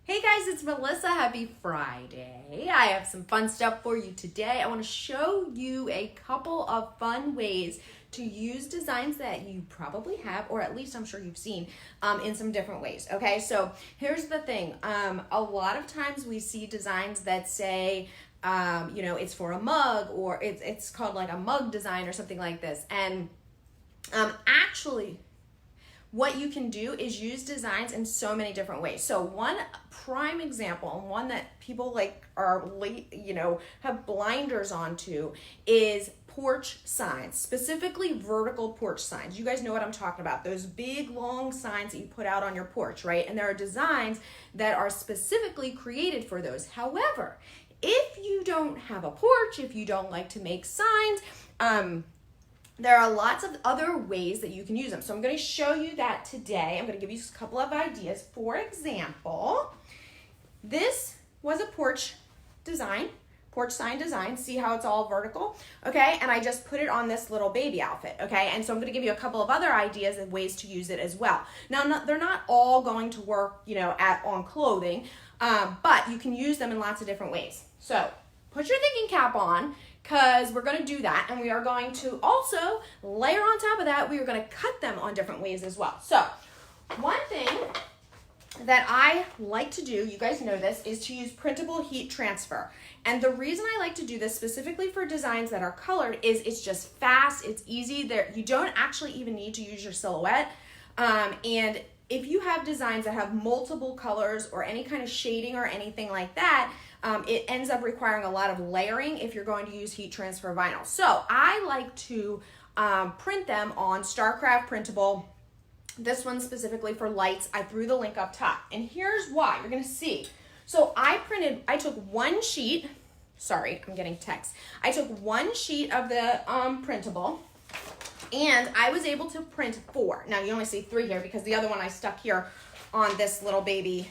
Hey guys, it's Melissa. Happy Friday. I have some fun stuff for you today. I want to show you a couple of fun ways to use designs that you probably have, or at least I'm sure you've seen in some different ways. Okay, so here's the thing. A lot of times we see designs that say, it's for a mug, or it's called like a mug design or something like this. And actually, what you can do is use designs in so many different ways. So one prime example, and one that people have blinders onto, is porch signs, specifically vertical porch signs. You guys know what I'm talking about. Those big long signs that you put out on your porch, right? And there are designs that are specifically created for those. However, if you don't have a porch, if you don't like to make signs, there are lots of other ways that you can use them. So I'm going to show you that today. I'm going to give you a couple of ideas. For example, this was a porch sign design. See how it's all vertical? Okay, and I just put it on this little baby outfit. Okay, and so I'm going to give you a couple of other ideas and ways to use it as well. Now, they're not all going to work, on clothing, but you can use them in lots of different ways. So put your thinking cap on, because we're going to do that, and we are going to also layer on top of that, we are going to cut them on different ways as well. So one thing that I like to do, you guys know this, is to use printable heat transfer. And the reason I like to do this specifically for designs that are colored is it's just fast, it's easy. You don't actually even need to use your silhouette. And if you have designs that have multiple colors or any kind of shading or anything like that, it ends up requiring a lot of layering if you're going to use heat transfer vinyl. So I like to print them on Starcraft Printable. This one specifically for lights. I threw the link up top. And here's why. You're going to see. So I took one sheet. Sorry, I'm getting text. I took one sheet of the Printable, and I was able to print 4. Now you only see 3 here because the other one I stuck here on this little baby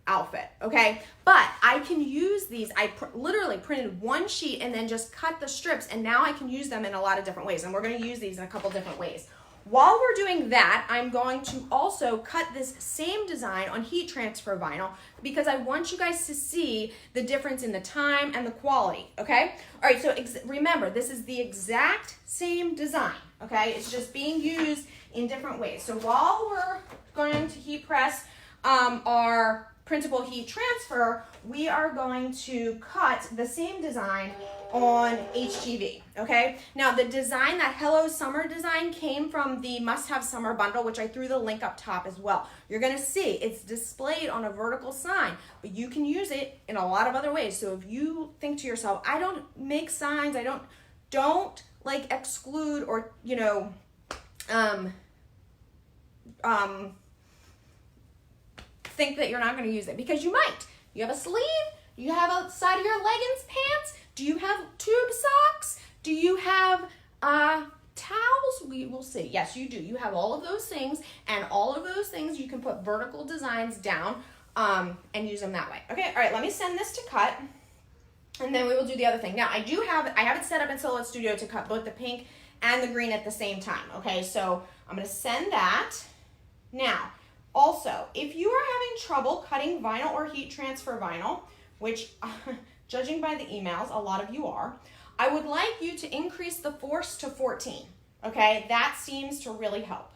outfit, okay? But I can use these. I literally printed one sheet and then just cut the strips, and now I can use them in a lot of different ways, and we're going to use these in a couple different ways. While we're doing that, I'm going to also cut this same design on heat transfer vinyl because I want you guys to see the difference in the time and the quality, okay? All right, so remember, this is the exact same design, okay? It's just being used in different ways. So while we're going to heat press our printable heat transfer, we are going to cut the same design on HTV, okay? Now the design, that Hello Summer design, came from the Must Have Summer bundle, which I threw the link up top as well. You're gonna see it's displayed on a vertical sign, but you can use it in a lot of other ways. So if you think to yourself, I don't make signs, I don't like exclude or, think that you're not going to use it, because you might. You have a sleeve? You have a side of your leggings pants? Do you have tube socks? Do you have towels? We will see. Yes, you do. You have all of those things, and all of those things you can put vertical designs down and use them that way. Okay, all right, let me send this to cut, and then we will do the other thing. Now, I have it set up in Silhouette Studio to cut both the pink and the green at the same time. Okay, so I'm going to send that. Now, also, if you are having trouble cutting vinyl or heat transfer vinyl, which judging by the emails, a lot of you are, I would like you to increase the force to 14. Okay, that seems to really help.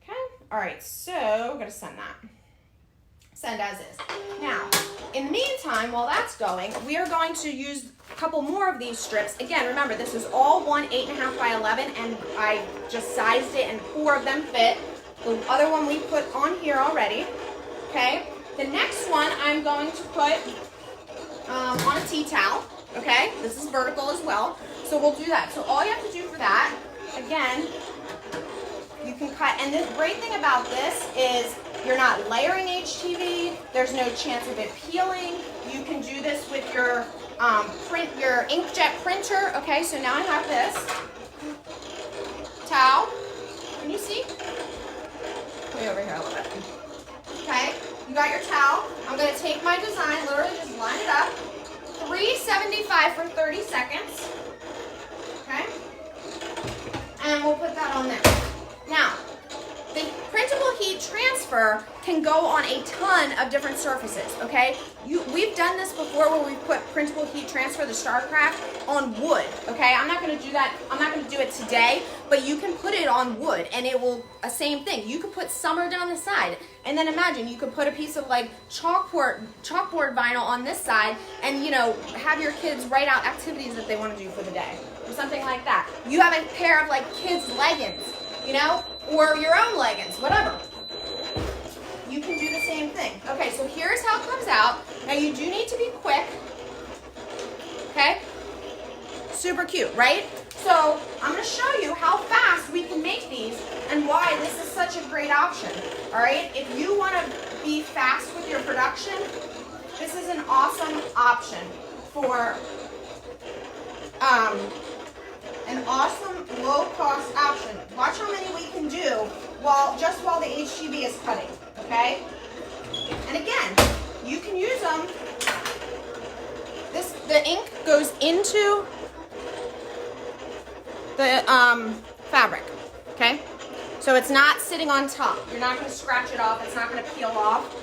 Okay, all right, so we're going to send that. Send as is. Now, in the meantime, while that's going, we are going to use a couple more of these strips. Again, remember, this is all one 8.5 by 11, and I just sized it, and 4 of them fit. The other one we put on here already, okay? The next one I'm going to put on a tea towel, okay? This is vertical as well, so we'll do that. So all you have to do for that, again, you can cut, and the great thing about this is you're not layering HTV, there's no chance of it peeling. You can do this with your inkjet printer, okay? So now I have this towel. Can you see? Way over here a little bit. Okay, you got your towel. I'm going to take my design, literally just line it up. 375 for 30 seconds. Okay, and we'll put that on there. Now, the Printable heat transfer can go on a ton of different surfaces, okay? We've done this before where we've put printable heat transfer, the Starcraft, on wood, okay? I'm not gonna do that, I'm not gonna do it today, but you can put it on wood and it will, same thing. You could put summer down the side, and then imagine you could put a piece of like chalkboard vinyl on this side and, you know, have your kids write out activities that they wanna do for the day, or something like that. You have a pair of like kids' leggings, you know, or your own leggings, whatever. You can do the same thing. Okay, so here's how it comes out. Now you do need to be quick, okay? Super cute, right? So I'm gonna show you how fast we can make these and why this is such a great option, all right? If you wanna be fast with your production, this is an awesome option for an awesome low-cost option. Watch how many we can do while the HTV is cutting, okay? And again, you can use them. The ink goes into the fabric, okay? So it's not sitting on top. You're not gonna scratch it off. It's not gonna peel off.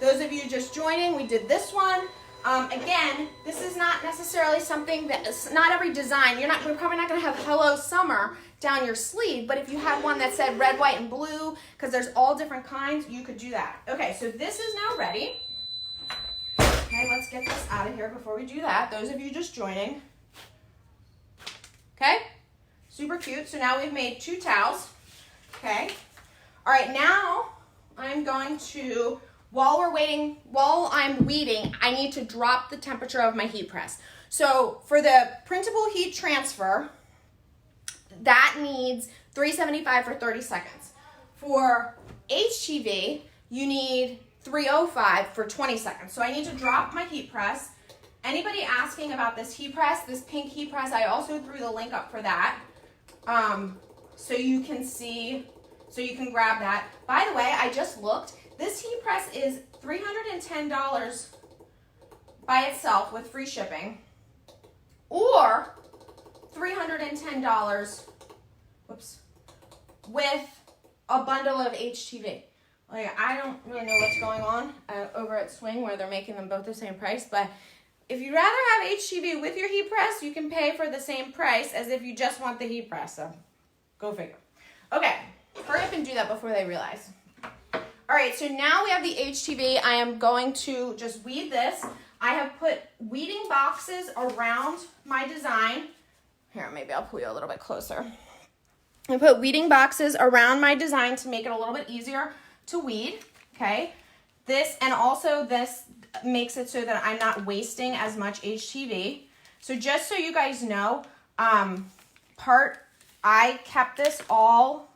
Those of you just joining, we did this one. Again, this is not necessarily something that, not every design, we're probably not gonna have Hello Summer down your sleeve, but if you had one that said red, white, and blue, because there's all different kinds, you could do that. Okay, so this is now ready. Okay, let's get this out of here before we do that. Those of you just joining. Okay, super cute. So now we've made 2 towels. Okay, all right, now I'm going to, while I'm weeding, I need to drop the temperature of my heat press. So for the printable heat transfer, that needs 375 for 30 seconds. For HTV, you need 305 for 20 seconds. So I need to drop my heat press. Anybody asking about this heat press, this pink heat press, I also threw the link up for that. So you can see, so you can grab that. By the way, I just looked. This heat press is $310 by itself with free shipping, or $310, whoops, with a bundle of HTV. Like, I don't really know what's going on over at Swing where they're making them both the same price, but if you'd rather have HTV with your heat press, you can pay for the same price as if you just want the heat press, so go figure. Okay, hurry up and do that before they realize. All right, so now we have the HTV. I am going to just weed this. I have put weeding boxes around my design. Here, maybe I'll pull you a little bit closer. I put weeding boxes around my design to make it a little bit easier to weed, okay? This, and also this makes it so that I'm not wasting as much HTV. So just so you guys know, I kept this all,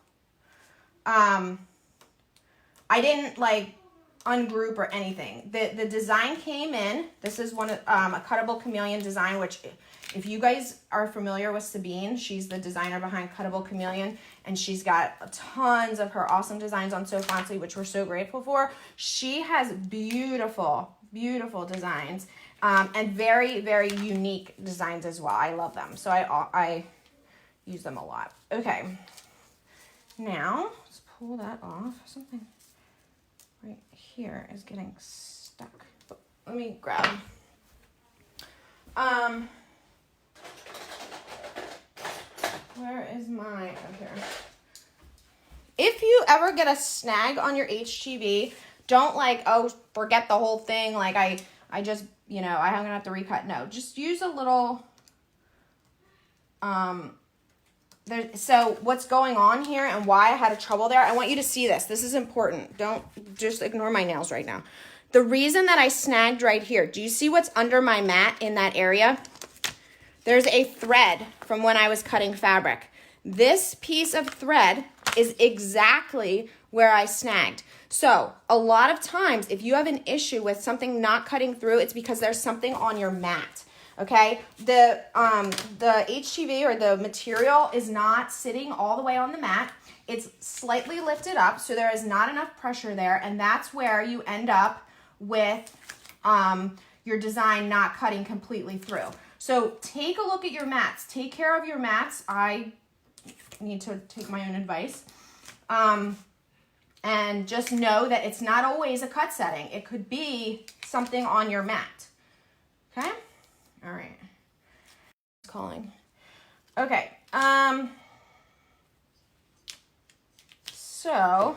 I didn't like ungroup or anything. The design came in. This is one of a cuttable chameleon design, which if you guys are familiar with Sabine, she's the designer behind Cuttable Chameleon, and she's got tons of her awesome designs on So Fancy, which we're so grateful for. She has beautiful, beautiful designs, and very, very unique designs as well. I love them, so I use them a lot. Okay, now let's pull that off. Something right here is getting stuck. Let me grab. Where is my, oh, here. If you ever get a snag on your HTV, don't like, oh, forget the whole thing. Like I just, you know, I'm gonna have to recut. No, just use a little, so what's going on here and why I had a trouble there, I want you to see this. This is important. Don't just ignore my nails right now. The reason that I snagged right here, do you see what's under my mat in that area? There's a thread from when I was cutting fabric. This piece of thread is exactly where I snagged. So a lot of times, if you have an issue with something not cutting through, it's because there's something on your mat. Okay, the HTV or the material is not sitting all the way on the mat. It's slightly lifted up, so there is not enough pressure there, and that's where you end up with your design not cutting completely through. So take a look at your mats. Take care of your mats. I need to take my own advice. And just know that it's not always a cut setting. It could be something on your mat. Okay? All right. Calling. Okay. So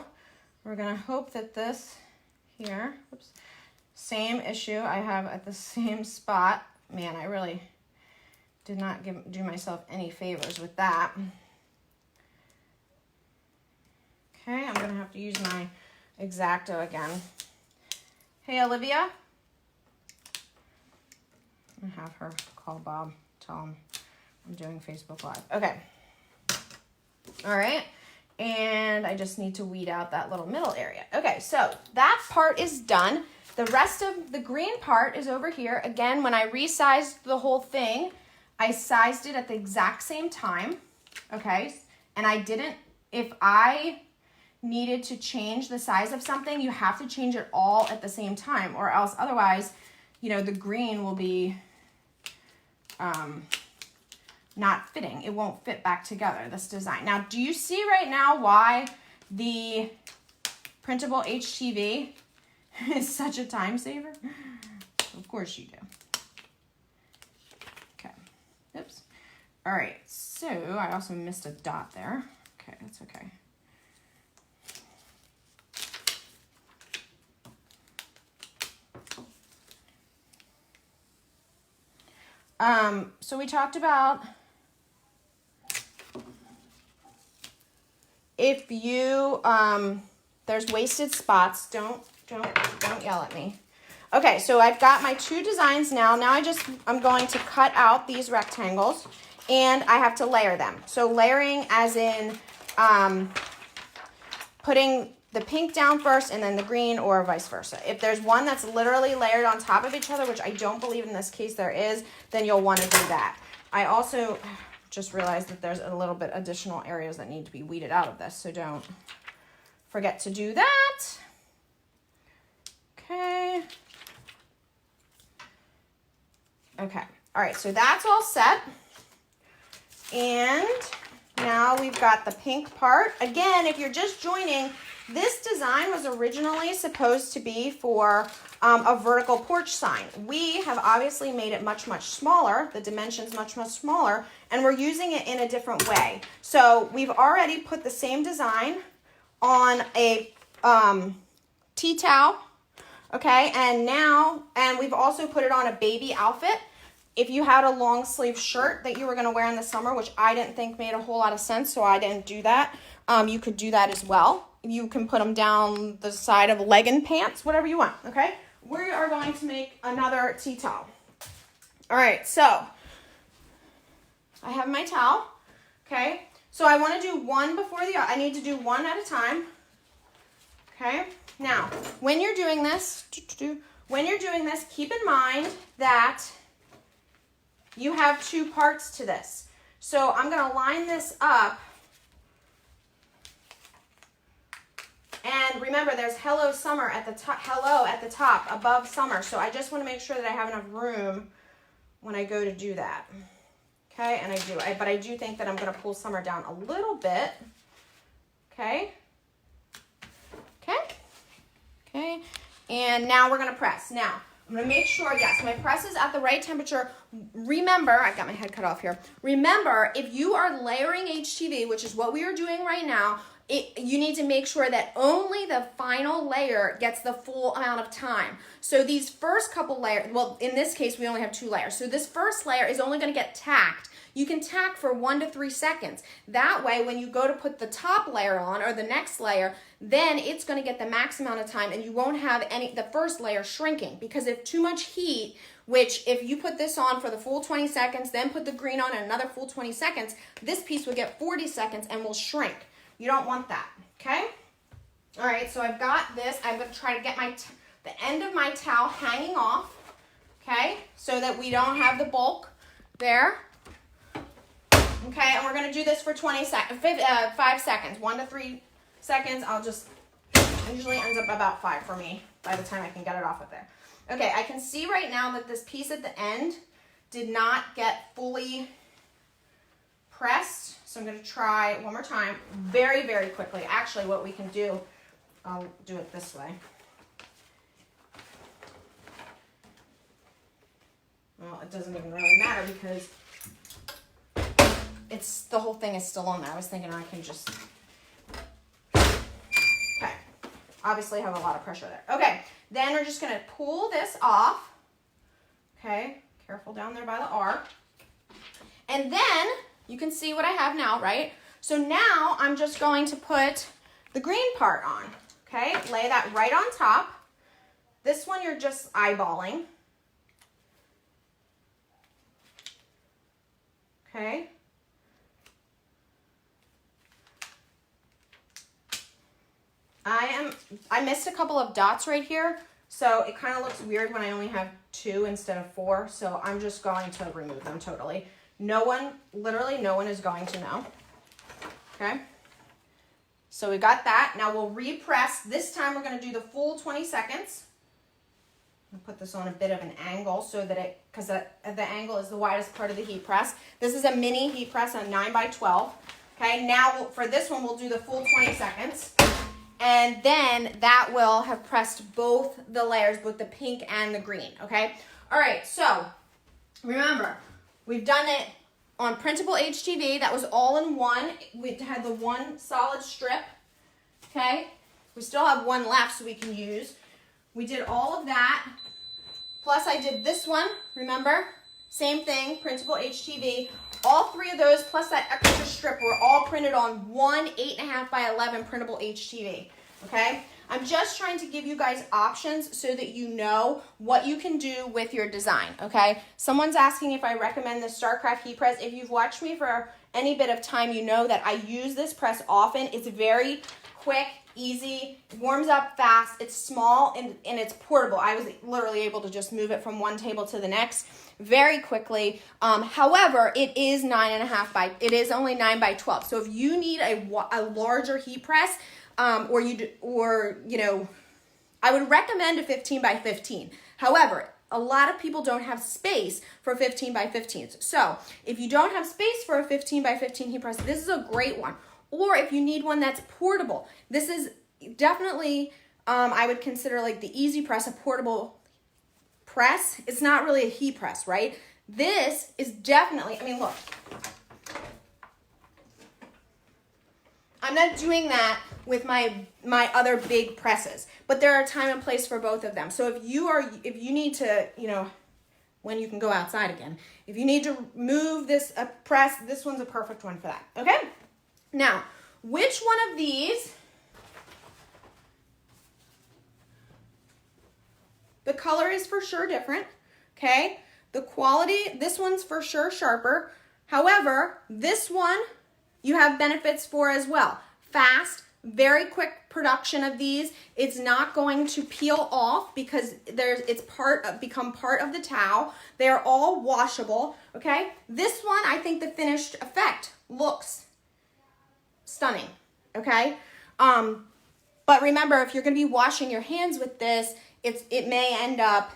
we're gonna hope that this here, oops, same issue I have at the same spot. Man, I really did not do myself any favors with that. Okay, I'm gonna have to use my X-Acto again. Hey, Olivia. I'm gonna have her call Bob, tell him I'm doing Facebook Live. Okay. All right. And I just need to weed out that little middle area. Okay, so that part is done. The rest of the green part is over here. Again, when I resized the whole thing, I sized it at the exact same time, okay? And I didn't, if I needed to change the size of something, you have to change it all at the same time, or else otherwise, you know, the green will be not fitting. It won't fit back together, this design. Now, do you see right now why the printable HTV is such a time saver? Of course you do. Okay, oops. All right, so I also missed a dot there. Okay, that's okay. So we talked about if you, there's wasted spots, don't yell at me. Okay, so I've got my two designs now. Now I'm going to cut out these rectangles and I have to layer them. So layering as in putting the pink down first and then the green, or vice versa. If there's one that's literally layered on top of each other, which I don't believe in this case there is, then you'll want to do that. I also just realized that there's a little bit additional areas that need to be weeded out of this, so don't forget to do that. Okay. Okay. All right, so that's all set. And now we've got the pink part. Again, if you're just joining, this design was originally supposed to be for a vertical porch sign. We have obviously made it much, much smaller, the dimensions much, much smaller, and we're using it in a different way. So we've already put the same design on a tea towel, okay? And we've also put it on a baby outfit. If you had a long sleeve shirt that you were gonna wear in the summer, which I didn't think made a whole lot of sense, so I didn't do that, you could do that as well. You can put them down the side of legging pants, whatever you want, okay? We are going to make another tea towel. All right, so I have my towel, okay? So I want to do one before the other. I need to do one at a time, okay? Now, when you're doing this, keep in mind that you have two parts to this. So I'm going to line this up. And remember, there's hello summer at the top, hello at the top above summer. So I just want to make sure that I have enough room when I go to do that. Okay, and I do. But I do think that I'm going to pull summer down a little bit. Okay. Okay. Okay. And now we're going to press. Now, I'm going to make sure, yes, my press is at the right temperature. Remember, I've got my head cut off here. Remember, if you are layering HTV, which is what we are doing right now, you need to make sure that only the final layer gets the full amount of time. So these first couple layers, well, in this case, we only have 2 layers. So this first layer is only going to get tacked. You can tack for 1 to 3 seconds. That way, when you go to put the top layer on or the next layer, then it's going to get the max amount of time and you won't have the first layer shrinking, because if too much heat, which if you put this on for the full 20 seconds, then put the green on another full 20 seconds, this piece will get 40 seconds and will shrink. You don't want that, okay? All right, so I've got this. I'm going to try to get the end of my towel hanging off, okay, so that we don't have the bulk there. Okay, and we're going to do this for 5 seconds, 1 to 3 seconds. Usually ends up about 5 for me by the time I can get it off of there. Okay, I can see right now that this piece at the end did not get fully pressed. So I'm going to try one more time very, very quickly. Actually, what we can do I'll do it this way. Well, it doesn't even really matter because it's, the whole thing is still on there. I was thinking I can just, okay. Obviously have a lot of pressure there. Okay, then we're just gonna pull this off. Okay, careful down there by the R. And then you can see what I have now, right? So now I'm just going to put the green part on. Okay, lay that right on top. This one you're just eyeballing. Okay. I missed a couple of dots right here, so it kind of looks weird when I only have 2 instead of 4, so I'm just going to remove them totally. No one, literally no one is going to know. Okay. So we got that. Now we'll repress. This time we're going to do the full 20 seconds. I'll put this on a bit of an angle so that it, because the angle is the widest part of the heat press. This is a mini heat press on 9x12. Okay, now for this one, we'll do the full 20 seconds. And then that will have pressed both the layers, both the pink and the green, okay? All right, so remember, we've done it on Printable HTV. That was all in one. We had the one solid strip, okay? We still have one left so we can use. We did all of that, plus I did this one, remember? Same thing, Printable HTV. All 3 of those, plus that extra strip, were all printed on one 8.5x11 Printable HTV, okay? I'm just trying to give you guys options so that you know what you can do with your design, okay? Someone's asking if I recommend the Starcraft heat press. If you've watched me for any bit of time, you know that I use this press often. It's very quick, easy, warms up fast, it's small, and it's portable. I was literally able to just move it from one table to the next very quickly. However, it is it is only 9x12. So if you need a larger heat press, or you know, I would recommend a 15x15. However, a lot of people don't have space for 15x15s. So if you don't have space for a 15x15 heat press, this is a great one. Or if you need one that's portable, this is definitely, I would consider like the Easy Press a portable press. It's not really a heat press, right? This is definitely, I mean, look. I'm not doing that with my other big presses, but there are time and place for both of them. So if you need to, you know, when you can go outside again, if you need to move this press, this one's a perfect one for that, okay? Now, which one of these, the color is for sure different, okay? The quality, this one's for sure sharper. However, this one you have benefits for as well. Fast, very quick production of these. It's not going to peel off because it's become part of the towel. They're all washable, okay? This one, I think the finished effect looks stunning, okay? But remember, if you're gonna be washing your hands with this, it may end up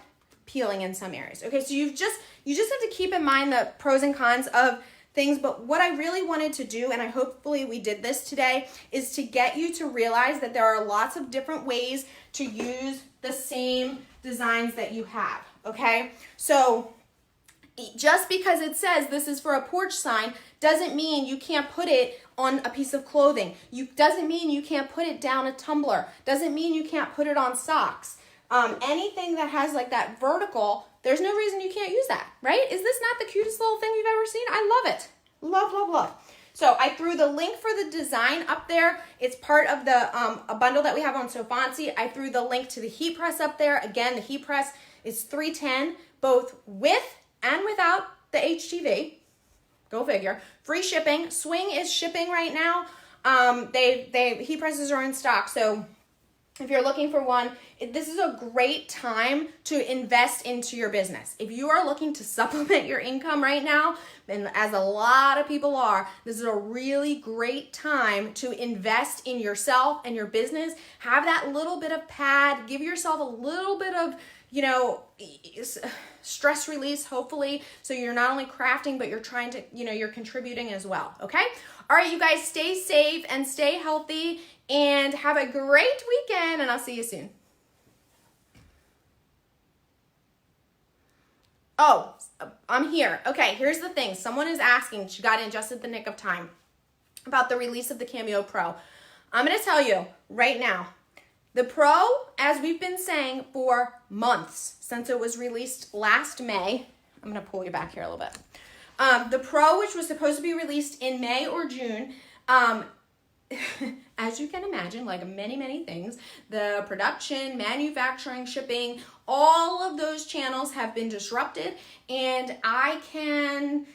peeling in some areas. Okay, so you just have to keep in mind the pros and cons of things, but what I really wanted to do, and hopefully we did this today, is to get you to realize that there are lots of different ways to use the same designs that you have, okay? So just because it says this is for a porch sign doesn't mean you can't put it on a piece of clothing. Doesn't mean you can't put it down a tumbler. Doesn't mean you can't put it on socks. Anything that has like that vertical, there's no reason you can't use that, right? Is this not the cutest little thing you've ever seen? I love it. Love, love, love. So I threw the link for the design up there. It's part of the a bundle that we have on So Fancy. I threw the link to the heat press up there. Again, the heat press is $310, both with and without the HTV. Go figure. Free shipping. Swing is shipping right now. Heat presses are in stock, so if you're looking for one, this is a great time to invest into your business. If you are looking to supplement your income right now, and as a lot of people are, this is a really great time to invest in yourself and your business. Have that little bit of pad. Give yourself a little bit of, you know, stress release, hopefully, so you're not only crafting, but you're trying to, you know, you're contributing as well, okay? All right, you guys, stay safe and stay healthy. and have a great weekend, and I'll see you soon. Oh, I'm here. Okay, here's the thing. Someone is asking, she got in just at the nick of time, about the release of the Cameo Pro. I'm going to tell you right now, the Pro, as we've been saying for months, since it was released last May, I'm going to pull you back here a little bit. The Pro, which was supposed to be released in May or June, as you can imagine, like many things, the production, manufacturing, shipping, all of those channels have been disrupted, and I can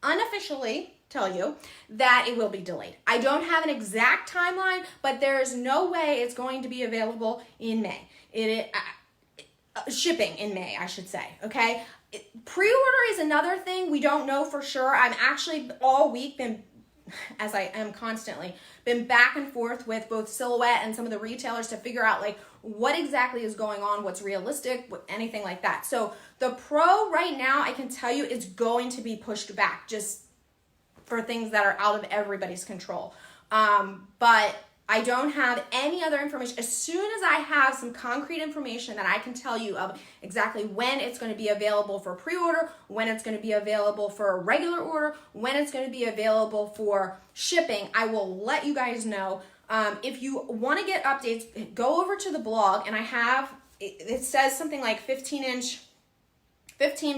unofficially tell you that it will be delayed. I don't have an exact timeline, but there is no way it's going to be available in May. Shipping in May, I should say, okay? Pre-order is another thing. We don't know for sure. I'm actually all week been, as I am constantly, been back and forth with both Silhouette and some of the retailers to figure out like what exactly is going on, what's realistic, anything like that. So the Pro right now, I can tell you, is going to be pushed back just for things that are out of everybody's control. But I don't have any other information. As soon as I have some concrete information that I can tell you of exactly when it's going to be available for pre-order, when it's going to be available for a regular order, when it's going to be available for shipping, I will let you guys know. If you want to get updates, go over to the blog, and I have, it says something like 15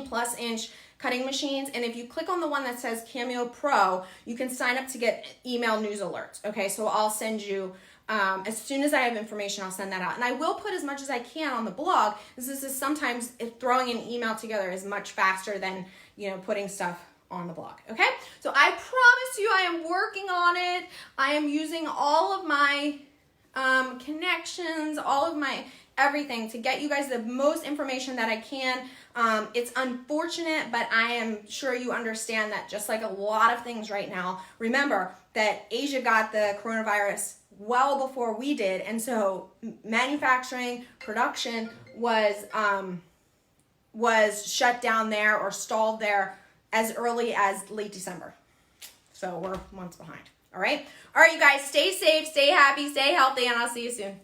plus inch cutting machines, and if you click on the one that says Cameo Pro, you can sign up to get email news alerts. Okay, so I'll send you, as soon as I have information, I'll send that out. And I will put as much as I can on the blog. This is sometimes throwing an email together is much faster than, you know, putting stuff on the blog. Okay, so I promise you I am working on it. I am using all of my connections, all of my everything to get you guys the most information that I can. It's unfortunate, but I am sure you understand that just like a lot of things right now, remember that Asia got the coronavirus well before we did, and so manufacturing, production was shut down there or stalled there as early as late December. So we're months behind. All right, you guys, stay safe, stay happy, stay healthy, and I'll see you soon.